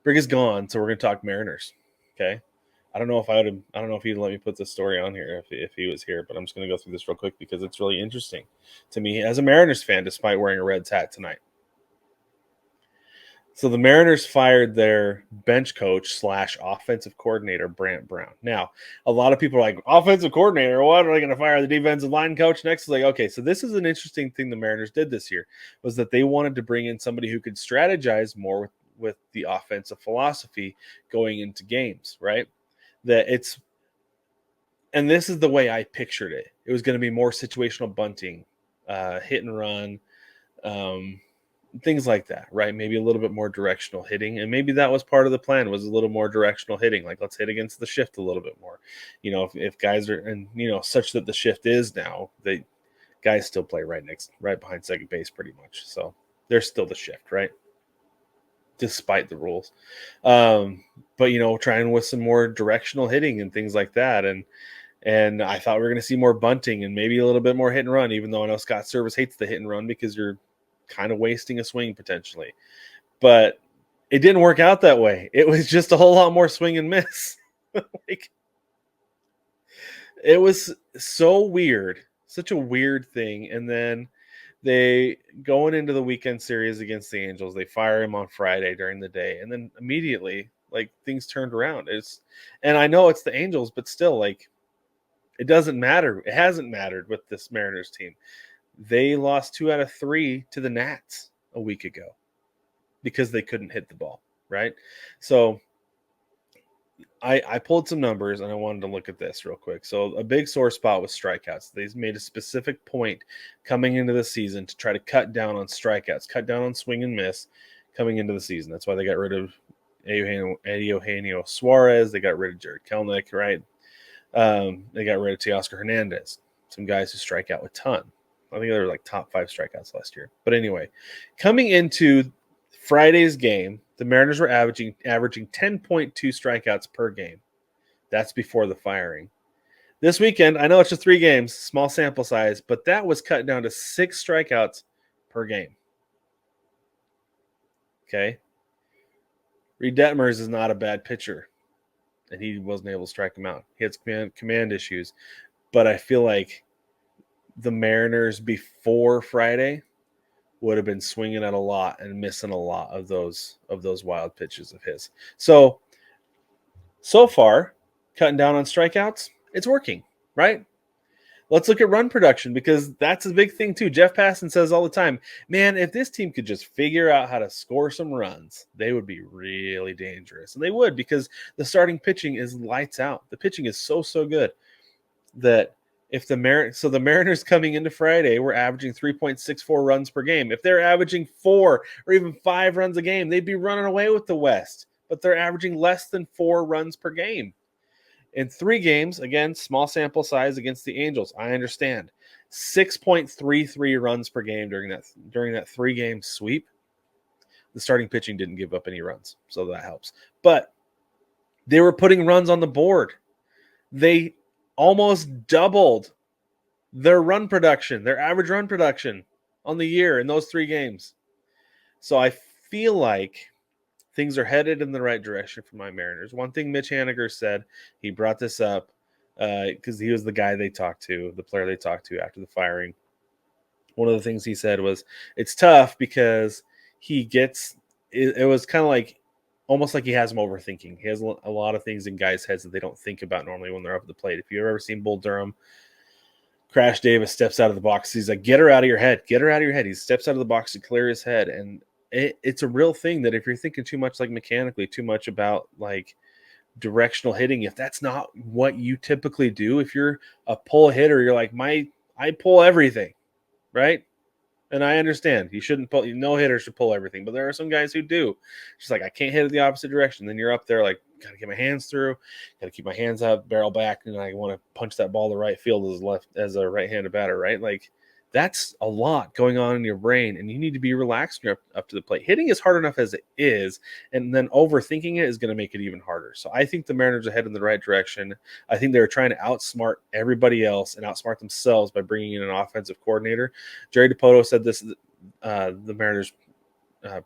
Brig is gone, so we're going to talk Mariners. Okay. I don't know if he'd let me put this story on here if he was here, but I'm just going to go through this real quick because it's really interesting to me as a Mariners fan, despite wearing a Reds hat tonight. So the Mariners fired their bench coach / offensive coordinator, Brant Brown. Now, a lot of people are like, offensive coordinator, what are they going to fire the defensive line coach next? It's like, okay, so this is an interesting thing the Mariners did this year, was that they wanted to bring in somebody who could strategize more with the offensive philosophy going into games, right? And this is the way I pictured it. It was going to be more situational bunting, hit and run, things like that, right? Maybe a little bit more directional hitting, and maybe that was part of the plan, was a little more directional hitting, like let's hit against the shift a little bit more, if guys are, and such that the shift is now, the guys still play right behind second base pretty much, so there's still the shift, right, despite the rules. But trying with some more directional hitting and things like that, and I thought we were going to see more bunting and maybe a little bit more hit and run, even though I know Scott Service hates the hit and run because you're kind of wasting a swing potentially. But it didn't work out that way. It was just a whole lot more swing and miss. It was so weird, such a weird thing. And then they, going into the weekend series against the Angels, they fire him on Friday during the day, and then immediately, like, things turned around. And I know it's the Angels, but still, like, it doesn't matter. It hasn't mattered with this Mariners team. They lost 2 out of 3 to the Nats a week ago because they couldn't hit the ball, right? So I pulled some numbers and I wanted to look at this real quick. So a big sore spot was strikeouts. They made a specific point coming into the season to try to cut down on strikeouts, cut down on swing and miss coming into the season. That's why they got rid of Eugenio Suarez. They got rid of Jared Kelenic, right? They got rid of Teoscar Hernandez, some guys who strike out a ton. I think they were like top 5 strikeouts last year. But anyway, coming into Friday's game, the Mariners were averaging 10.2 strikeouts per game. That's before the firing. This weekend, I know it's just 3 games, small sample size, but that was cut down to 6 strikeouts per game. Okay? Reed Detmers is not a bad pitcher, and he wasn't able to strike him out. He had command issues, but I feel like the Mariners before Friday would have been swinging at a lot and missing a lot of those wild pitches of his. So far, cutting down on strikeouts, it's working, right? Let's look at run production, because that's a big thing too. Jeff Passan says all the time, man, if this team could just figure out how to score some runs, they would be really dangerous. And they would, because the starting pitching is lights out. The pitching is so good that if the Mariners coming into Friday were averaging 3.64 runs per game. If they're averaging 4 or even 5 runs a game, they'd be running away with the West. But they're averaging less than 4 runs per game. In 3 games, again, small sample size against the Angels, I understand. 6.33 runs per game during that 3-game sweep. The starting pitching didn't give up any runs, so that helps. But they were putting runs on the board. They almost doubled their run production, their average run production on the year in those 3 games. So I feel like things are headed in the right direction for my Mariners. One thing Mitch Haniger said, he brought this up because he was the guy the player they talked to after the firing. One of the things he said was, it's tough because it was kind of like, almost like he has him overthinking. He has a lot of things in guys' heads that they don't think about normally when they're up at the plate. If you've ever seen Bull Durham, Crash Davis steps out of the box. He's like, get her out of your head. Get her out of your head. He steps out of the box to clear his head. And it's a real thing that if you're thinking too much, like mechanically, too much about like directional hitting, if that's not what you typically do, if you're a pull hitter, you're like, I pull everything, right? And I understand you shouldn't pull. No hitter should pull everything, but there are some guys who do. Just like, I can't hit it the opposite direction. Then you're up there like, gotta get my hands through, gotta keep my hands up, barrel back, and I want to punch that ball to right field as a right-handed batter, right? Like, that's a lot going on in your brain, and you need to be relaxed when you're up to the plate. Hitting is hard enough as it is, and then overthinking it is going to make it even harder. So I think the Mariners are headed in the right direction. I think they're trying to outsmart everybody else and outsmart themselves by bringing in an offensive coordinator. Jerry DiPoto said this, the Mariners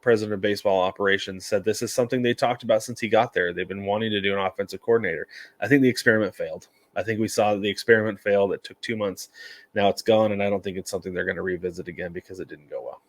president of baseball operations, said this is something they talked about since he got there. They've been wanting to do an offensive coordinator. I think the experiment failed. I think we saw that the experiment failed. It took 2 months. Now it's gone, and I don't think it's something they're going to revisit again because it didn't go well.